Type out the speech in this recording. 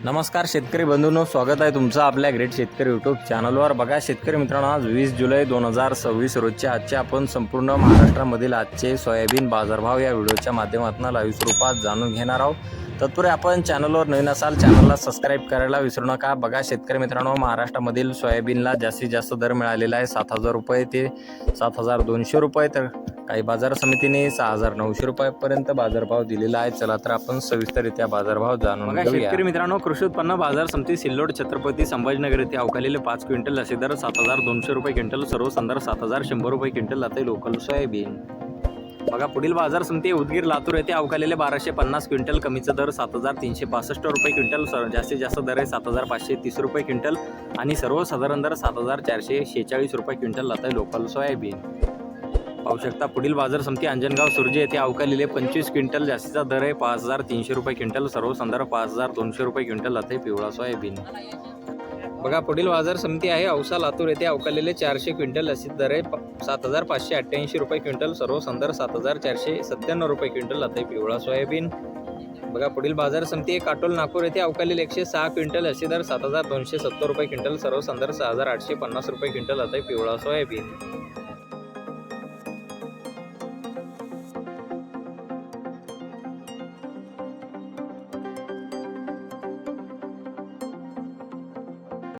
नमस्कार शेतकरी बंधूंनो, स्वागत आहे तुमचं आपल्या ग्रेट शेतकरी यूट्यूब चॅनलवर। बघा शेतकरी मित्रांनो, आज 20 जुलै 2026 रोजचे आजचे आपण संपूर्ण महाराष्ट्रामधील आजचे सोयाबीन बाजारभाव या व्हिडिओच्या माध्यमातून लाईव्ह स्वरूपात जाणून घेणार आहोत। तत्पूर्वी आपण चॅनलवर नवीन असाल चॅनलला सबस्क्राईब करायला विसरू नका। बघा शेतकरी मित्रांनो, महाराष्ट्रामधील सोयाबीनला जास्तीत जास्त दर मिळालेला आहे 7,000 रुपये ते 7,200 रुपये, तर काही बाजार समितीने 6,900 रुपयापर्यंत बाजारभाव दिलेला आहे। चला तर आपण सविस्तररित्या बाजारभाव जाणून घेऊया। शेतकरी मित्रांनो, कृषी उत्पन्न बाजार समिती सिल्लोड छत्रपती संभाजीनगर येथे अवकालेले 5 क्विंटल असे दर 7,200 रुपये क्विंटल, सर्व संदर्भ 7,100 रुपये क्विंटल आता लोकल सोयाबीन। बघा पुढील बाजार समिती उदगीर लातूर येथे अवकालेले 1250 क्विंटल, कमीचा दर 7,365 रुपये क्विंटल, जास्तीत जास्त दर आहे 7,530 रुपये क्विंटल आणि सर्वसाधारण दर 7,446 रुपये क्विंटल आता लोकल सोयाबीन। पाहू शकता पुढील बाजार समिती अंजनगाव सुर्जे येथे अवकालेले 25 क्विंटल, जास्तीचा दर आहे 5,300 रुपये क्विंटल, सर्व संदर्भ 5,200 रुपये क्विंटल आता पिवळा सोयाबीन। बघा पुढील बाजार समिती आहे औसा लातूर येथे अवकालेले 400 क्विंटल, अशी दर आहे 7,588 रुपये क्विंटल, सर्व संदर्भ 7,497 रुपये क्विंटल आता पिवळा सोयाबीन। बघा पुढील बाजार समिती आहे काटोल नागपूर येथे अवकालेले 106 क्विंटल, अशी दर 7,270 रुपये क्विंटल, सर्व संदर्भ 6,850 रुपये क्विंटल आता पिवळा सोयाबीन।